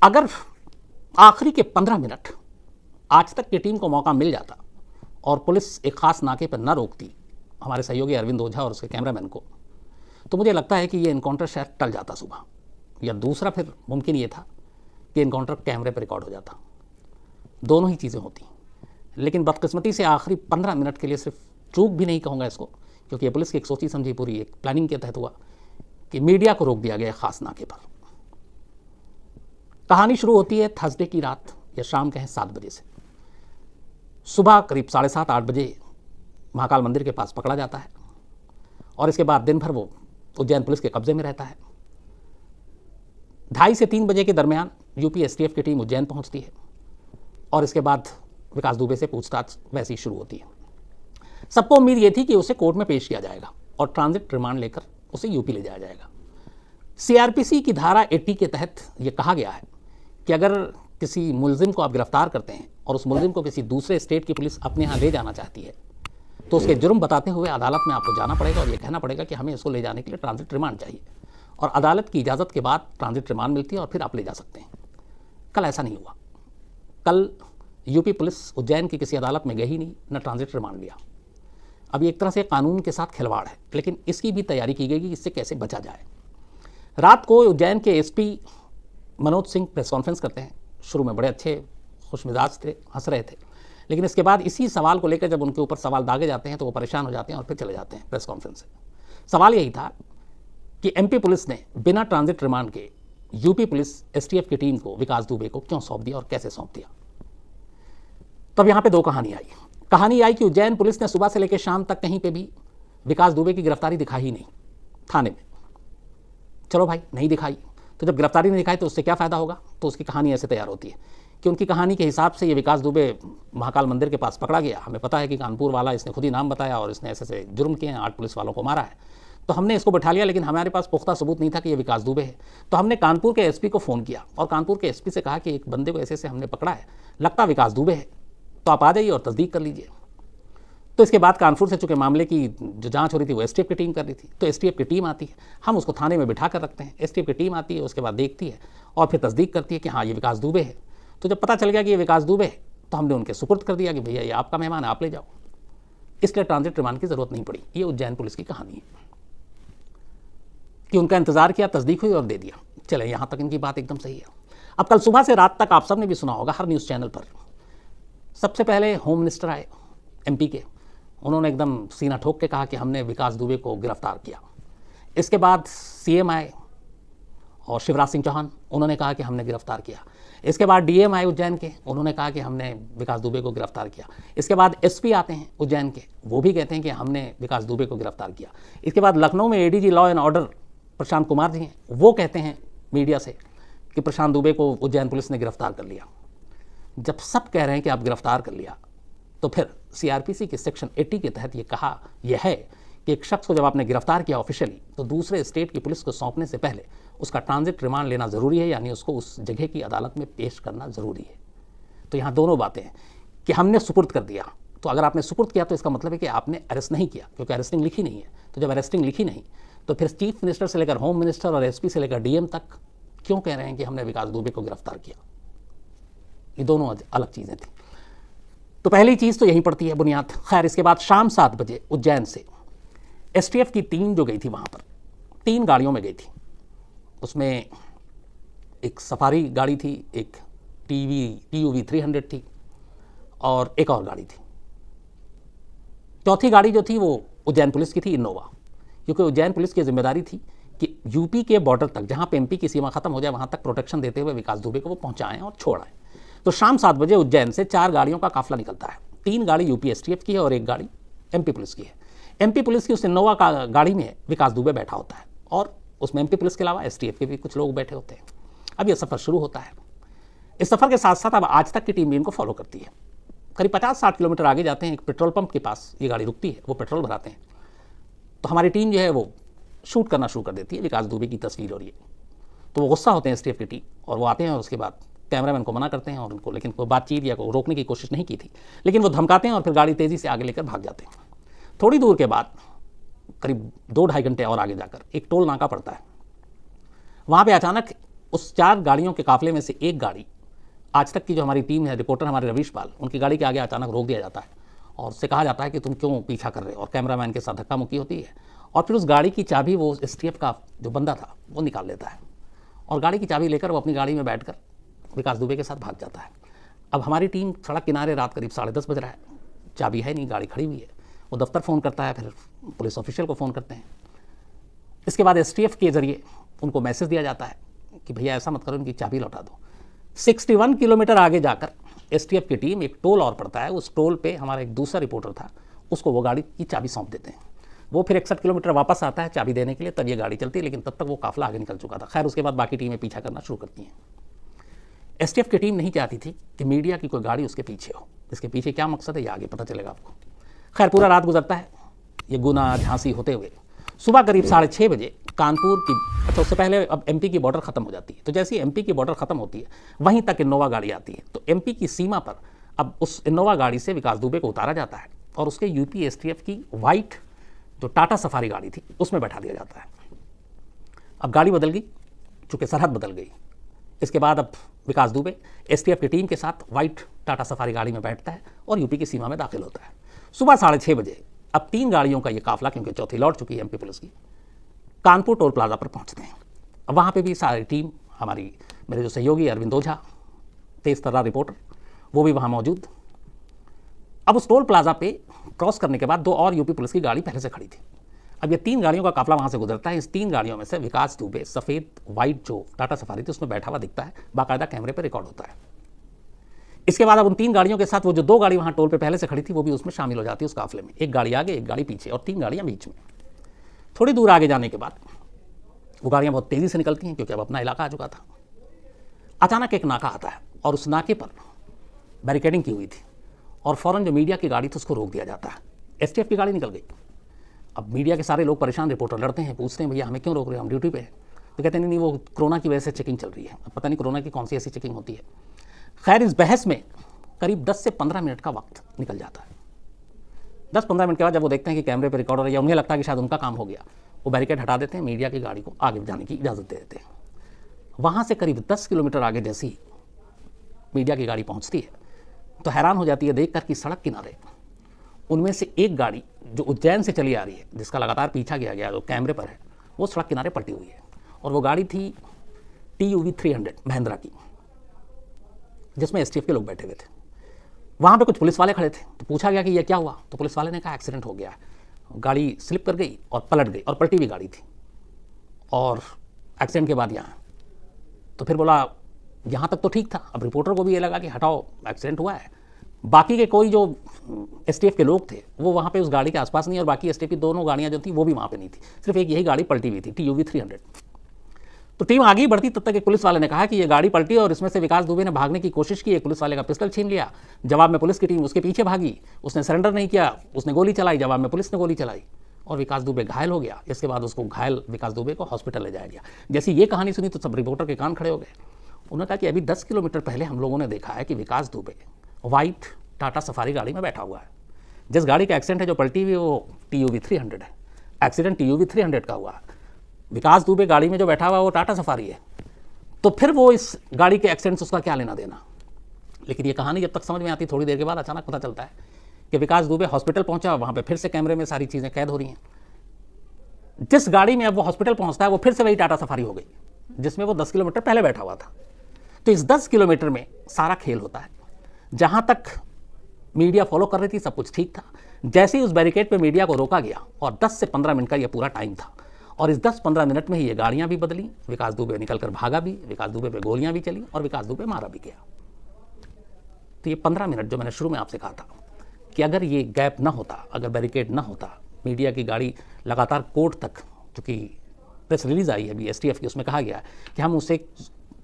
अगर आखिरी के 15 मिनट आज तक की टीम को मौका मिल जाता और पुलिस एक खास नाके पर न रोकती हमारे सहयोगी अरविंद ओझा और उसके कैमरामैन को, तो मुझे लगता है कि ये इनकाउंटर शायद टल जाता सुबह, या दूसरा फिर मुमकिन ये था कि इनकाउंटर कैमरे पर रिकॉर्ड हो जाता। दोनों ही चीज़ें होती, लेकिन बदकिस्मती से आखिरी 15 मिनट के लिए, सिर्फ चूक भी नहीं कहूँगा इसको, क्योंकि ये पुलिस की एक सोची समझी पूरी एक प्लानिंग के तहत हुआ कि मीडिया को रोक दिया गया खास नाके पर। कहानी शुरू होती है थर्सडे की रात या शाम कहें 7 बजे से। सुबह करीब 7:30-8 बजे महाकाल मंदिर के पास पकड़ा जाता है और इसके बाद दिन भर वो उज्जैन पुलिस के कब्जे में रहता है। 2:30 से 3 बजे के दरमियान यूपी एसटीएफ की टीम उज्जैन पहुंचती है और इसके बाद विकास दुबे से पूछताछ वैसी शुरू होती है। सबको उम्मीद ये थी कि उसे कोर्ट में पेश किया जाएगा और ट्रांजिट रिमांड लेकर उसे यूपी ले जाया जाएगा। सीआरपीसी की धारा 80 के तहत यह कहा गया है कि अगर किसी मुलजिम को आप गिरफ्तार करते हैं और उस मुलजिम को किसी दूसरे स्टेट की पुलिस अपने यहाँ ले जाना चाहती है, तो उसके जुर्म बताते हुए अदालत में आपको जाना पड़ेगा और ये कहना पड़ेगा कि हमें इसको ले जाने के लिए ट्रांजिट रिमांड चाहिए, और अदालत की इजाज़त के बाद ट्रांजिट रिमांड मिलती है और फिर आप ले जा सकते हैं। कल ऐसा नहीं हुआ। कल यूपी पुलिस उज्जैन की किसी अदालत में गई नहीं, न ट्रांजिट रिमांड लिया। अभी एक तरह से कानून के साथ खिलवाड़ है, लेकिन इसकी भी तैयारी की गई कि इससे कैसे बचा जाए। रात को उज्जैन के SP Manoj Singh press conference करते हैं। शुरू में बड़े अच्छे खुशमिजाज थे, हंस रहे थे, लेकिन इसके बाद इसी सवाल को लेकर जब उनके ऊपर सवाल दागे जाते हैं तो वो परेशान हो जाते हैं और फिर चले जाते हैं प्रेस कॉन्फ्रेंस से। सवाल यही था कि एमपी पुलिस ने बिना ट्रांजिट रिमांड के यूपी पुलिस एसटीएफ की टीम को विकास दुबे को क्यों सौंप दिया और कैसे सौंप दिया। तब यहाँ पे दो कहानी आई। कहानी आई कि उज्जैन पुलिस ने सुबह से लेकर शाम तक कहीं पे भी विकास दुबे की गिरफ्तारी दिखाई ही नहीं थाने में। चलो भाई, नहीं दिखाई तो जब गिरफ्तारी नहीं दिखाई तो उससे क्या फ़ायदा होगा। तो उसकी कहानी ऐसे तैयार होती है कि उनकी कहानी के हिसाब से ये विकास दुबे महाकाल मंदिर के पास पकड़ा गया। हमें पता है कि कानपुर वाला, इसने खुद ही नाम बताया और इसने ऐसे ऐसे जुर्म किए हैं, 8 पुलिस वालों को मारा है, तो हमने इसको बैठा लिया, लेकिन हमारे पास पुख्ता सबूत नहीं था कि ये विकास दुबे है। तो हमने कानपुर के एसपी को फ़ोन किया और कानपुर के एसपी से कहा कि एक बंदे को ऐसे ऐसे हमने पकड़ा है, लगता विकास दुबे है, तो आप आ जाइए और तस्दीक कर लीजिए। तो इसके बाद कानपुर से चूंकि मामले की जो जांच हो रही थी वो एसटीएफ की टीम कर रही थी, तो एसटीएफ की टीम आती है, हम उसको थाने में बिठा कर रखते हैं। एसटीएफ की टीम आती है, उसके बाद देखती है और फिर तस्दीक करती है कि हाँ ये विकास दुबे है। तो जब पता चल गया कि ये विकास दुबे है तो हमने उनके सुपुर्द कर दिया कि भैया ये आपका मेहमान है, आप ले जाओ। इसलिए ट्रांजिट रिमांड की ज़रूरत नहीं पड़ी। ये उज्जैन पुलिस की कहानी है कि उनका इंतजार किया, तस्दीक हुई और दे दिया। चले, यहाँ तक इनकी बात एकदम सही है। अब कल सुबह से रात तक आप सबने भी सुना होगा हर न्यूज़ चैनल पर, सबसे पहले होम मिनिस्टर आए एमपी के, उन्होंने एकदम सीना ठोक के कहा कि हमने विकास दुबे को गिरफ्तार किया। इसके बाद सीएम आए और शिवराज सिंह चौहान, उन्होंने कहा कि हमने गिरफ्तार किया। इसके बाद डीएम आए उज्जैन के, उन्होंने कहा कि हमने विकास दुबे को गिरफ्तार किया। इसके बाद एसपी आते हैं उज्जैन के, वो भी कहते हैं कि हमने विकास दुबे को गिरफ्तार किया। इसके बाद लखनऊ में ADG law and order Prashant Kumar ji हैं, वो कहते हैं मीडिया से कि प्रशांत दुबे को उज्जैन पुलिस ने गिरफ्तार कर लिया। जब सब कह रहे हैं कि आप गिरफ्तार कर लिया, तो फिर सीआरपीसी के सेक्शन 80 के तहत ये कहा यह है कि एक शख्स को जब आपने गिरफ्तार किया ऑफिशियली, तो दूसरे स्टेट की पुलिस को सौंपने से पहले उसका ट्रांजिट रिमांड लेना ज़रूरी है, यानी उसको उस जगह की अदालत में पेश करना ज़रूरी है। तो यहाँ दोनों बातें हैं कि हमने सुपुर्द कर दिया। तो अगर आपने सुपुर्द किया तो इसका मतलब है कि आपने अरेस्ट नहीं किया, क्योंकि अरेस्टिंग लिखी नहीं है। तो जब अरेस्टिंग लिखी नहीं, तो फिर चीफ मिनिस्टर से लेकर होम मिनिस्टर और एसपी से लेकर डीएम तक क्यों कह रहे हैं कि हमने विकास दुबे को गिरफ्तार किया। ये दोनों अलग चीज़ें थी। तो पहली चीज़ तो यहीं पड़ती है बुनियाद। खैर, इसके बाद शाम 7 बजे उज्जैन से एसटीएफ की टीम जो गई थी वहाँ पर 3 गाड़ियों में गई थी। उसमें एक सफारी गाड़ी थी, एक टीयूवी 300 थी और एक और गाड़ी थी। चौथी गाड़ी जो थी वो उज्जैन पुलिस की थी, इनोवा, क्योंकि उज्जैन पुलिस की जिम्मेदारी थी कि यूपी के बॉर्डर तक, जहाँ पे एमपी की सीमा खत्म हो जाए, वहाँ तक प्रोटेक्शन देते हुए विकास दुबे को वो पहुँचाएँ और छोड़ाएँ। तो शाम 7 बजे उज्जैन से 4 गाड़ियों का काफिला निकलता है। 3 गाड़ी यूपी एसटीएफ की है और एक गाड़ी एमपी पुलिस की है। एमपी पुलिस की उस इनोवा का गाड़ी में विकास दुबे बैठा होता है और उसमें एमपी पुलिस के अलावा एसटीएफ के भी कुछ लोग बैठे होते हैं। अब यह सफ़र शुरू होता है। इस सफ़र के साथ साथ अब आज तक की टीम भी इनको फॉलो करती है। करीब 50-60 किलोमीटर आगे जाते हैं, एक पेट्रोल पंप के पास ये गाड़ी रुकती है, वो पेट्रोल भराते हैं। तो हमारी टीम जो है वो शूट करना शुरू कर देती है विकास दुबे की तस्वीर। और ये तो वो गुस्सा होते हैं एसटीएफ की टीम, और वो आते हैं और उसके बाद कैमरामैन को मना करते हैं और उनको, लेकिन कोई बातचीत या कोई रोकने की कोशिश नहीं की थी, लेकिन वो धमकाते हैं और फिर गाड़ी तेज़ी से आगे लेकर भाग जाते हैं। थोड़ी दूर के बाद करीब 2-2.5 घंटे और आगे जाकर एक टोल नाका पड़ता है। वहाँ पे अचानक उस 4 गाड़ियों के काफिले में से एक गाड़ी, आज तक की जो हमारी टीम है, रिपोर्टर हमारे रवीश पाल, उनकी गाड़ी के आगे अचानक रोक दिया जाता है और उससे कहा जाता है कि तुम क्यों पीछा कर रहे हो, और कैमरामैन के साथ धक्का मुक्की होती है और फिर उस गाड़ी की चाबी वो STF का जो बंदा था वो निकाल लेता है और गाड़ी की चाबी लेकर वो अपनी गाड़ी में बैठकर विकास दुबे के साथ भाग जाता है। अब हमारी टीम सड़क किनारे रात करीब 10:30 बज रहा है, चाबी है नहीं, गाड़ी खड़ी हुई है। वो दफ्तर फ़ोन करता है, फिर पुलिस ऑफिशियल को फ़ोन करते हैं। इसके बाद STF के ज़रिए उनको मैसेज दिया जाता है कि भैया ऐसा मत करो, इनकी चाबी लौटा दो। 61 किलोमीटर आगे जाकर STF की टीम, एक टोल और पड़ता है, उस टोल पे हमारा एक दूसरा रिपोर्टर था, उसको वो गाड़ी की चाबी सौंप देते हैं। वो फिर 61 किलोमीटर वापस आता है चाबी देने के लिए, तब ये गाड़ी चलती है, लेकिन तब तक वो काफिला आगे निकल चुका था। खैर उसके बाद बाकी टीमें पीछा करना शुरू करती हैं। STF की टीम नहीं चाहती थी कि मीडिया की कोई गाड़ी उसके पीछे हो। इसके पीछे क्या मकसद है ये आगे पता चलेगा आपको। खैर पूरा रात गुजरता है, ये गुना झांसी होते हुए सुबह करीब 6:30 बजे कानपुर की, अच्छा उससे पहले अब MP की बॉर्डर खत्म हो जाती है, तो जैसे ही MP की बॉर्डर खत्म होती है वहीं तक इनोवा गाड़ी आती है। तो MP की सीमा पर अब उस इनोवा गाड़ी से विकास दुबे को उतारा जाता है और उसके UP STF की वाइट जो टाटा सफारी गाड़ी थी उसमें बैठा दिया जाता है। अब गाड़ी बदल गई, चूंकि सरहद बदल गई। इसके बाद अब विकास दुबे STF की टीम के साथ वाइट टाटा सफारी गाड़ी में बैठता है और UP की सीमा में दाखिल होता है। सुबह 6:30 बजे अब 3 गाड़ियों का ये काफिला, क्योंकि चौथी लौट चुकी है MP पुलिस की, कानपुर टोल प्लाजा पर पहुंचते हैं। अब वहाँ पे भी सारी टीम, हमारी मेरे जो सहयोगी अरविंद ओझा, तेज तर्रा रिपोर्टर, वो भी वहाँ मौजूद। अब उस टोल प्लाजा पे क्रॉस करने के बाद 2 और UP पुलिस की गाड़ी पहले से खड़ी थी। अब ये 3 गाड़ियों का काफिला वहाँ से गुजरता है। इस 3 गाड़ियों में से विकास दुबे सफ़ेद वाइट जो टाटा सफारी थी उसमें बैठा हुआ दिखता है, बाकायदा कैमरे पर रिकॉर्ड होता है। इसके बाद अब उन 3 गाड़ियों के साथ वो जो 2 गाड़ी वहाँ टोल पे पहले से खड़ी थी वो भी उसमें शामिल हो जाती है उस काफिले में। एक गाड़ी आगे, एक गाड़ी पीछे और 3 गाड़ियाँ बीच में। थोड़ी दूर आगे जाने के बाद वो गाड़ियाँ बहुत तेज़ी से निकलती हैं, क्योंकि अब अपना इलाका आ चुका था। अचानक एक नाका आता है और उस नाके पर बैरिकेडिंग की हुई थी और फ़ौरन जो मीडिया की गाड़ी थी उसको रोक दिया जाता है। STF की गाड़ी निकल गई। अब मीडिया के सारे लोग परेशान, रिपोर्टर लड़ते हैं, पूछते हैं भैया हमें क्यों रोक रहे हो, हम ड्यूटी पे हैं। तो कहते हैं नहीं, वो कोरोना की वजह से चेकिंग चल रही है। अब पता नहीं कोरोना की कौन सी ऐसी चेकिंग होती है। खैर इस बहस में करीब 10 से 15 मिनट का वक्त निकल जाता है। 10-15 मिनट के बाद जब वो देखते हैं कि कैमरे पर रिकॉर्ड हो रहा है, उन्हें लगता है कि शायद उनका काम हो गया, वो बैरिकेड हटा देते हैं, मीडिया की गाड़ी को आगे जाने की इजाज़त दे देते हैं। वहाँ से करीब 10 किलोमीटर आगे जैसी ही मीडिया की गाड़ी पहुँचती है तो हैरान हो जाती है देखकर कि सड़क किनारे उनमें से एक गाड़ी जो उज्जैन से चली आ रही है, जिसका लगातार पीछा किया गया, जो कैमरे पर है, वो सड़क किनारे पलटी हुई है। और वो गाड़ी थी TUV 300 महिंद्रा की, जिसमें STF के लोग बैठे हुए थे। वहाँ पे कुछ पुलिस वाले खड़े थे, तो पूछा गया कि ये क्या हुआ, तो पुलिस वाले ने कहा एक्सीडेंट हो गया है, गाड़ी स्लिप कर गई और पलट गई, और पलटी हुई गाड़ी थी और एक्सीडेंट के बाद यहाँ। तो फिर बोला यहाँ तक तो ठीक था। अब रिपोर्टर को भी ये लगा कि हटाओ, एक्सीडेंट हुआ है। बाकी के कोई जो STF के लोग थे वो वहाँ पे उस गाड़ी के आसपास नहीं, और बाकी STF की दोनों गाड़ियाँ जो थी वो भी वहाँ पे नहीं थी, सिर्फ एक यही गाड़ी पलटी हुई थी, TUV 300। तो टीम आगे ही बढ़ती, तब तक एक पुलिस वाले ने कहा कि ये गाड़ी पलटी और इसमें से विकास दुबे ने भागने की कोशिश की। एक पुलिस वाले का पिस्टल छीन लिया, जवाब में पुलिस की टीम उसके पीछे भागी, उसने सरेंडर नहीं किया, उसने गोली चलाई, जवाब में पुलिस ने गोली चलाई और विकास दुबे घायल हो गया। इसके बाद उसको घायल विकास दुबे को हॉस्पिटल ले जाया गया। जैसे ये कहानी सुनी तो सब रिपोर्टर के कान खड़े हो गए। उन्होंने कहा कि अभी 10 किलोमीटर पहले हम लोगों ने देखा है कि विकास दुबे वाइट टाटा सफारी गाड़ी में बैठा हुआ है। जिस गाड़ी का एक्सीडेंट है जो पलटी हुई वो TUV 300 है, एक्सीडेंट TUV 300 का हुआ है। विकास दुबे गाड़ी में जो बैठा हुआ है वो टाटा सफारी है, तो फिर वो इस गाड़ी के एक्सीडेंट से उसका क्या लेना देना। लेकिन ये कहानी जब तक समझ में आती, थोड़ी देर के बाद अचानक पता चलता है कि विकास दुबे हॉस्पिटल पहुंचा, वहाँ पे फिर से कैमरे में सारी चीज़ें कैद हो रही हैं। जिस गाड़ी में अब वो हॉस्पिटल पहुँचता है वो फिर से वही टाटा सफारी हो गई जिसमें वो 10 किलोमीटर पहले बैठा हुआ था। तो इस 10 किलोमीटर में सारा खेल होता है। जहाँ तक मीडिया फॉलो कर रही थी सब कुछ ठीक था। जैसे ही उस बैरिकेड पे मीडिया को रोका गया और 10 से 15 मिनट का ये पूरा टाइम था, और इस 10-15 मिनट में ही ये गाड़ियाँ भी बदली, विकास दुबे निकल कर भागा भी, विकास दुबे पे गोलियाँ भी चली और विकास दुबे मारा भी गया। तो ये 15 मिनट जो मैंने शुरू में आपसे कहा था कि अगर ये गैप ना होता, अगर बैरिकेड ना होता, मीडिया की गाड़ी लगातार कोर्ट तक, चूँकि प्रेस रिलीज़ आई है अभी STF की, उसमें कहा गया कि हम उसे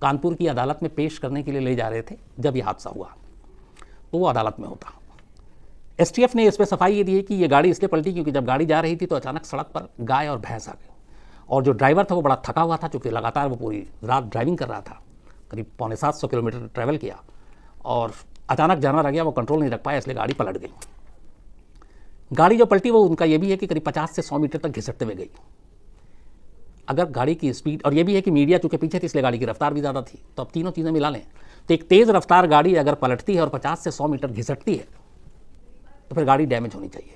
कानपुर की अदालत में पेश करने के लिए ले जा रहे थे जब ये हादसा हुआ, तो वो अदालत में होता। STF ने इस पर सफाई ये दी है कि ये गाड़ी इसलिए पलटी क्योंकि जब गाड़ी जा रही थी तो अचानक सड़क पर गाय और भैंस आ गई, और जो ड्राइवर था वो बड़ा थका हुआ था, चूँकि लगातार वो पूरी रात ड्राइविंग कर रहा था, करीब 750 किलोमीटर ट्रैवल किया, और अचानक जानवर आ गया, वो कंट्रोल नहीं रख पाया, इसलिए गाड़ी पलट गई। गाड़ी जो पलटी वो उनका ये भी है कि करीब 50 से 100 मीटर तक घिसटते हुए गई। अगर गाड़ी की स्पीड, और ये भी है कि मीडिया चूंकि पीछे थी इसलिए गाड़ी की रफ्तार भी ज़्यादा थी, तो अब तीनों चीज़ें मिला लें तो एक तेज़ रफ्तार गाड़ी अगर पलटती है और 50 से 100 मीटर घिसटती है तो फिर गाड़ी डैमेज होनी चाहिए।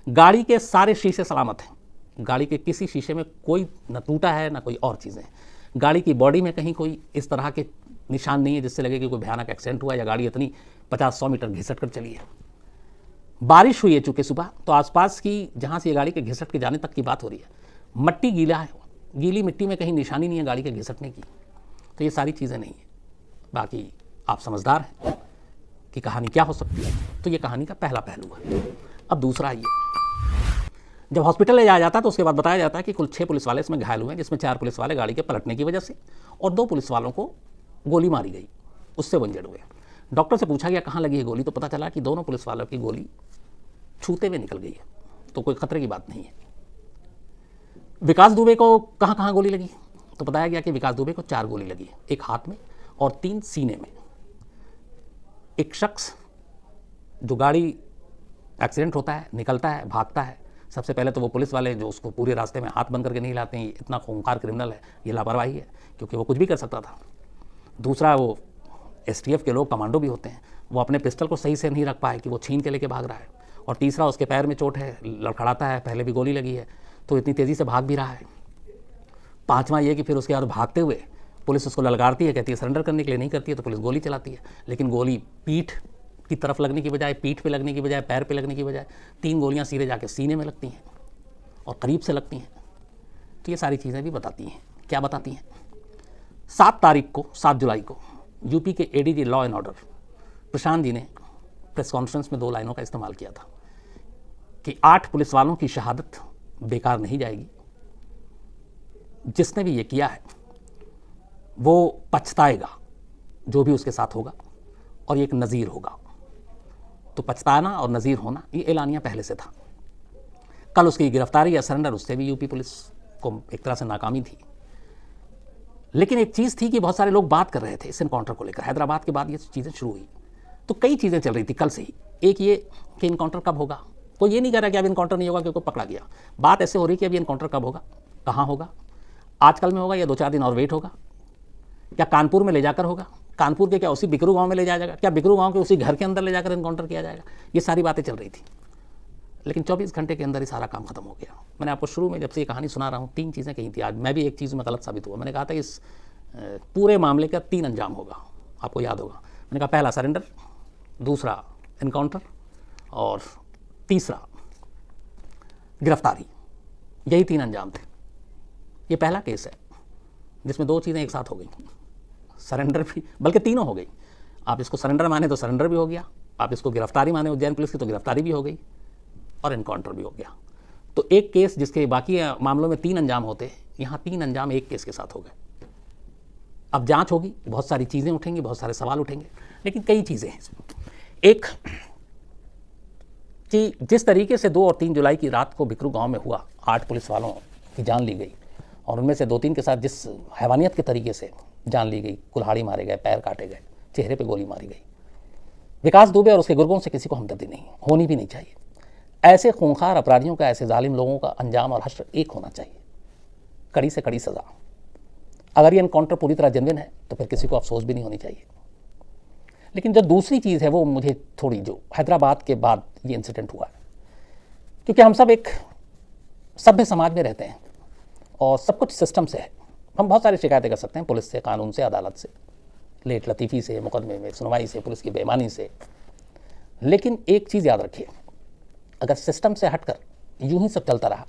गाड़ी के सारे शीशे सलामत हैं, गाड़ी के किसी शीशे में कोई न टूटा है ना कोई और चीज़ें। गाड़ी की बॉडी में कहीं कोई इस तरह के निशान नहीं है जिससे लगे कि कोई भयानक एक्सीडेंट हुआ या गाड़ी इतनी 50-100 मीटर घिसट कर चली है। बारिश हुई है चूँकि सुबह, तो आसपास की जहाँ से ये गाड़ी के घिसट के जाने तक की बात हो रही है, मट्टी गीला है, गीली मिट्टी में कहीं निशानी नहीं है गाड़ी के घिसटने की, तो ये सारी चीज़ें नहीं है। बाकी आप समझदार हैं कि कहानी क्या हो सकती है, तो ये कहानी का पहला पहलू है। अब दूसरा ये, जब हॉस्पिटल ले जाया जाता है तो उसके बाद बताया जाता है कि कुल 6 पुलिस वाले इसमें घायल हुए हैं, जिसमें 4 पुलिस वाले गाड़ी के पलटने की वजह से और 2 पुलिस वालों को गोली मारी गई, उससे वो इंजर्ड हुए। डॉक्टर से पूछा गया कहाँ लगी है गोली, तो पता चला कि दोनों पुलिस वालों की गोली छूते हुए निकल गई है, तो कोई खतरे की बात नहीं है। विकास दुबे को कहाँ कहाँ गोली लगी, तो बताया गया कि विकास दुबे को 4 गोली लगी है, एक हाथ में और 3 सीने में। एक शख्स जो गाड़ी एक्सीडेंट होता है, निकलता है, भागता है, सबसे पहले तो वो पुलिस वाले जो उसको पूरे रास्ते में हाथ बंद करके नहीं लाते हैं, इतना खूंखार क्रिमिनल है, ये लापरवाही है, क्योंकि वो कुछ भी कर सकता था। दूसरा, वो STF के लोग कमांडो भी होते हैं, वो अपने पिस्टल को सही से नहीं रख पाए कि वो छीन के लेके भाग रहा है। और तीसरा, उसके पैर में चोट है, लड़खड़ाता है, पहले भी गोली लगी है, तो इतनी तेज़ी से भाग भी रहा है। पाँचवा ये कि फिर उसके बाद भागते हुए पुलिस उसको ललकारती है, कहती है सरेंडर करने के लिए, नहीं करती है तो पुलिस गोली चलाती है, लेकिन गोली पीठ की तरफ लगने की बजाय, पीठ पे लगने की बजाय, पैर पे लगने की बजाय 3 गोलियां सीधे जाके सीने में लगती हैं और करीब से लगती हैं। तो ये सारी चीज़ें भी बताती हैं। क्या बताती हैं? 7 जुलाई को यूपी के ADG law and order Prashant ji ने प्रेस कॉन्फ्रेंस में 2 लाइनों का इस्तेमाल किया था कि 8 पुलिस वालों की शहादत बेकार नहीं जाएगी, जिसने भी ये किया है वो पछताएगा, जो भी उसके साथ होगा, और ये एक नज़ीर होगा। तो पछताना और नज़ीर होना ये एलानिया पहले से था। कल उसकी गिरफ्तारी या सरेंडर, उससे भी यूपी पुलिस को एक तरह से नाकामी थी। लेकिन एक चीज़ थी कि बहुत सारे लोग बात कर रहे थे इस इनकाउंटर को लेकर। हैदराबाद के बाद ये चीज़ें शुरू हुई तो कई चीज़ें चल रही थी कल से ही। एक ये कि इनकाउंटर कब होगा, कोई ये नहीं कह रहा कि अब इनकाउंटर नहीं होगा क्योंकि पकड़ा गया। बात ऐसे हो रही कि अब इनकाउंटर कब होगा, कहाँ होगा, आजकल में होगा या 2-4 दिन और वेट होगा, क्या कानपुर में ले जाकर होगा, कानपुर के क्या उसी बिकरू गांव में ले जाया जाएगा, क्या बिकरू गांव के उसी घर के अंदर ले जाकर इनकाउंटर किया जाएगा। ये सारी बातें चल रही थी, लेकिन 24 घंटे के अंदर ही सारा काम खत्म हो गया। मैंने आपको शुरू में जब से ये कहानी सुना रहा हूँ 3 चीज़ें कही थी। आज मैं भी एक चीज़ में गलत साबित हुआ। मैंने कहा था इस पूरे मामले का 3 अंजाम होगा, आपको याद होगा। मैंने कहा पहला सरेंडर, दूसरा इनकाउंटर और तीसरा गिरफ्तारी, यही 3 अंजाम थे। ये पहला केस है जिसमें 2 चीज़ें एक साथ हो गई, सरेंडर भी, बल्कि तीनों हो गई। आप इसको सरेंडर माने तो सरेंडर भी हो गया, आप इसको गिरफ्तारी माने उज्जैन पुलिस की तो गिरफ्तारी भी हो गई, और इनकाउंटर भी हो गया। तो एक केस जिसके बाकी मामलों में 3 अंजाम होते हैं, यहाँ 3 अंजाम एक केस के साथ हो गए। अब जांच होगी, बहुत सारी चीज़ें उठेंगी, बहुत सारे सवाल उठेंगे, लेकिन कई चीज़ें हैं। एक कि जिस तरीके से 2 और 3 जुलाई की रात को बिकरू गांव में हुआ, 8 पुलिस वालों की जान ली गई, और उनमें से 2-3 के साथ जिस हैवानियत के तरीके से जान ली गई, कुल्हाड़ी मारे गए, पैर काटे गए, चेहरे पे गोली मारी गई। विकास दुबे और उसके गुर्गों से किसी को हमदर्दी नहीं, होनी भी नहीं चाहिए। ऐसे खूंखार अपराधियों का, ऐसे जालिम लोगों का अंजाम और हश्र एक होना चाहिए, कड़ी से कड़ी सज़ा। अगर ये एनकाउंटर पूरी तरह जेन्युइन है तो फिर किसी को अफसोस भी नहीं होनी चाहिए। लेकिन जो दूसरी चीज़ है वो मुझे थोड़ी, जो हैदराबाद के बाद ये इंसिडेंट हुआ है, क्योंकि हम सब एक सभ्य समाज में रहते हैं और सब कुछ सिस्टम से है। हम बहुत सारी शिकायतें कर सकते हैं पुलिस से, कानून से, अदालत से, लेट लतीफ़ी से, मुकदमे में सुनवाई से, पुलिस की बेईमानी से। लेकिन एक चीज़ याद रखिए, अगर सिस्टम से हटकर यूं ही सब चलता रहा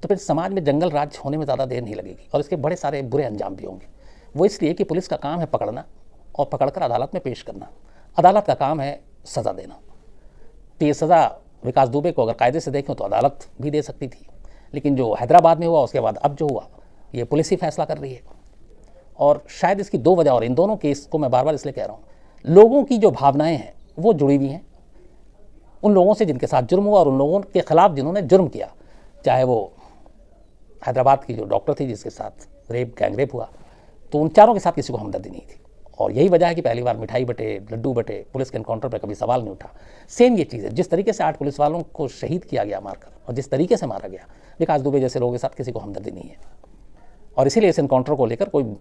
तो फिर समाज में जंगल राज होने में ज़्यादा देर नहीं लगेगी, और इसके बड़े सारे बुरे अंजाम भी होंगे। वो इसलिए कि पुलिस का काम है पकड़ना और पकड़कर अदालत में पेश करना, अदालत का काम है सज़ा देना। तो ये सज़ा विकास दुबे को अगर कायदे से देखें तो अदालत भी दे सकती थी, लेकिन जो हैदराबाद में हुआ उसके बाद अब जो हुआ ये पुलिस ही फैसला कर रही है। और शायद इसकी 2 वजह, और इन दोनों केस को मैं बार बार इसलिए कह रहा हूँ, लोगों की जो भावनाएं हैं वो जुड़ी हुई हैं उन लोगों से जिनके साथ जुर्म हुआ और उन लोगों के खिलाफ जिन्होंने जुर्म किया। चाहे वो हैदराबाद की जो डॉक्टर थी जिसके साथ गैंग रेप हुआ, तो उन चारों के साथ किसी को हमदर्दी नहीं थी। और यही वजह है कि पहली बार मिठाई बटे, लड्डू बटे, पुलिस के एनकाउंटर पर कभी सवाल नहीं उठा। सेम ये चीज़ है, जिस तरीके से 8 पुलिस वालों को शहीद किया गया मारकर, और जिस तरीके से मारा गया, विकास दुबे जैसे लोगों के साथ किसी को हमदर्दी नहीं है। और इसीलिए इस इनकाउंटर को लेकर कोई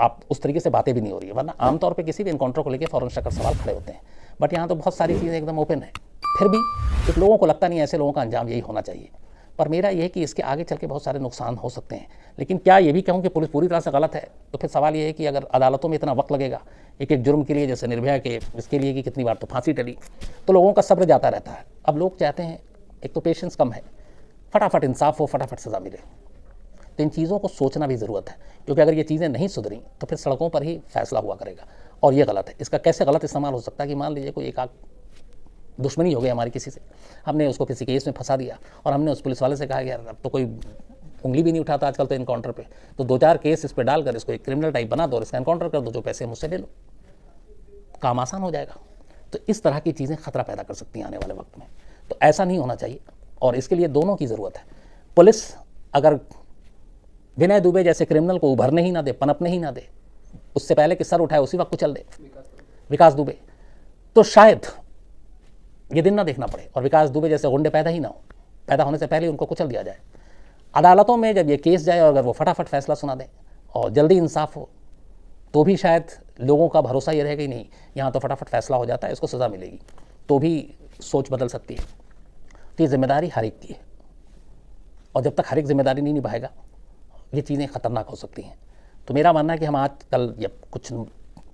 आप उस तरीके से बातें भी नहीं हो रही है, वरना आमतौर पे किसी भी इनकाउंटर को लेकर फ़ौरन शक और सवाल खड़े होते हैं। बट यहाँ तो बहुत सारी चीज़ें एकदम ओपन है, फिर भी कुछ लोगों को लगता नहीं ऐसे लोगों का अंजाम यही होना चाहिए। पर मेरा ये है कि इसके आगे चल के बहुत सारे नुकसान हो सकते हैं। लेकिन क्या ये भी कहूँ कि पुलिस पूरी तरह से गलत है, तो फिर सवाल ये है कि अगर अदालतों में इतना वक्त लगेगा एक एक जुर्म के लिए, जैसे निर्भया के इसके लिए कि कितनी बार तो फांसी टली, तो लोगों का सब्र जाता रहता है। अब लोग चाहते हैं, एक तो पेशेंस कम है, फटाफट इंसाफ हो, फटाफट सज़ा मिले। तो इन चीज़ों को सोचना भी ज़रूरत है, क्योंकि अगर ये चीज़ें नहीं सुधरी तो फिर सड़कों पर ही फैसला हुआ करेगा, और ये गलत है। इसका कैसे गलत इस्तेमाल हो सकता है कि मान लीजिए कोई एक आध दुश्मनी हो गई हमारी किसी से, हमने उसको किसी केस में फंसा दिया और हमने उस पुलिस वाले से कहा यार अब तो कोई उंगली भी नहीं उठाता आजकल तो इनकाउंटर पे, तो 2-4 केस इस पर डालकर इसको एक क्रिमिनल टाइप बना दो और इसका इनकाउंटर कर दो, जो पैसे मुझसे ले लो, काम आसान हो जाएगा। तो इस तरह की चीज़ें खतरा पैदा कर सकती हैं आने वाले वक्त में, तो ऐसा नहीं होना चाहिए। और इसके लिए दोनों की ज़रूरत है। पुलिस अगर विनय दुबे जैसे क्रिमिनल को उभरने ही ना दे, पनपने ही ना दे, उससे पहले कि सर उठाए उसी वक्त कुचल दे विकास दुबे, तो शायद ये दिन ना देखना पड़े और विकास दुबे जैसे गुंडे पैदा ही ना हो, पैदा होने से पहले उनको कुचल दिया जाए। अदालतों में जब ये केस जाए और अगर वो फटाफट फैसला सुना दें और जल्दी इंसाफ हो, तो भी शायद लोगों का भरोसा ये रहेगा ही नहीं, यहाँ तो फटाफट फैसला हो जाता है, इसको सज़ा मिलेगी, तो भी सोच बदल सकती है। तो ये जिम्मेदारी हर एक की है, और जब तक हर एक जिम्मेदारी नहीं निभाएगा ये चीज़ें ख़तरनाक हो सकती हैं। तो मेरा मानना है कि हम आज कल जब कुछ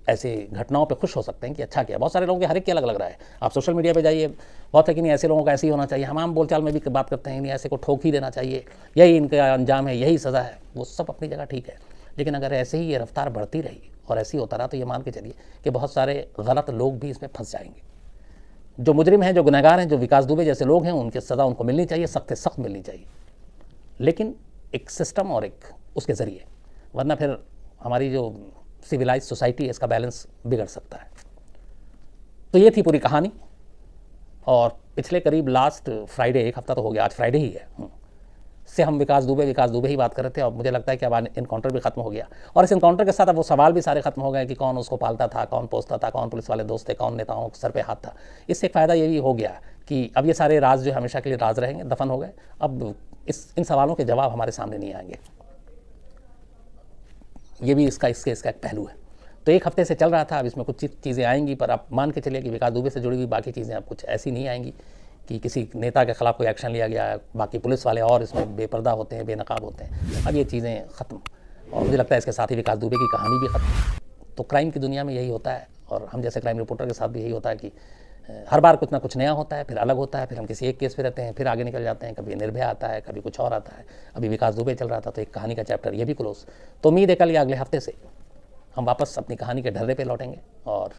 ऐसे घटनाओं पे खुश हो सकते हैं कि अच्छा किया। बहुत सारे लोगों के हर एक के अलग अलग रहा है, आप सोशल मीडिया पे जाइए, बहुत है कि नहीं ऐसे लोगों का ऐसे ही होना चाहिए, हम आम बोलचाल में भी बात करते हैं नहीं ऐसे को ठोक ही देना चाहिए, यही इनका अंजाम है, यही सज़ा है, वो सब अपनी जगह ठीक है। लेकिन अगर ऐसे ही ये रफ्तार बढ़ती रही और ऐसे ही होता रहा तो ये मान के चलिए कि बहुत सारे गलत लोग भी इसमें फंस जाएंगे। जो मुजरिम हैं, जो गुनहगार हैं, जो विकास दुबे जैसे लोग हैं, उनकी सज़ा उनको मिलनी चाहिए, सख्त से सख्त मिलनी चाहिए, लेकिन एक सिस्टम और एक उसके ज़रिए, वरना फिर हमारी जो सिविलाइज सोसाइटी है इसका बैलेंस बिगड़ सकता है। तो ये थी पूरी कहानी। और पिछले करीब लास्ट फ्राइडे, एक हफ्ता तो हो गया, आज फ्राइडे ही है, से हम विकास दुबे ही बात कर रहे थे, और मुझे लगता है कि अब इनकाउंटर भी खत्म हो गया, और इस इनकाउंटर के साथ अब वो सवाल भी सारे खत्म हो गए कि कौन उसको पालता था, कौन पोसता था, कौन पुलिस वाले दोस्त थे, कौन नेताओं के सर पे हाथ था। इससे एक फ़ायदा ये भी हो गया कि अब ये सारे राज जो हमेशा के लिए राज रहेंगे, दफन हो गए। अब इन सवालों के जवाब हमारे सामने नहीं आएंगे। ये भी इसका एक पहलू है। तो एक हफ्ते से चल रहा था, अब इसमें कुछ चीज़ें आएंगी, पर आप मान के चलिए कि विकास दुबे से जुड़ी हुई बाकी चीज़ें अब कुछ ऐसी नहीं आएंगी कि किसी नेता के खिलाफ कोई एक्शन लिया गया है, बाकी पुलिस वाले और इसमें बेपर्दा होते हैं, बेनकाब होते हैं। अब ये चीज़ें ख़त्म, और मुझे लगता है इसके साथ ही विकास दुबे की कहानी भी ख़त्म। तो क्राइम की दुनिया में यही होता है, और हम जैसे क्राइम रिपोर्टर के साथ भी यही होता है कि हर बार कुछ ना कुछ नया होता है, फिर अलग होता है, फिर हम किसी एक केस पे रहते हैं, फिर आगे निकल जाते हैं, कभी निर्भया आता है, कभी कुछ और आता है, अभी विकास दुबे चल रहा था, तो एक कहानी का चैप्टर ये भी क्लोज। तो उम्मीद है कल या अगले हफ्ते से हम वापस अपनी कहानी के ढर्रे पे लौटेंगे और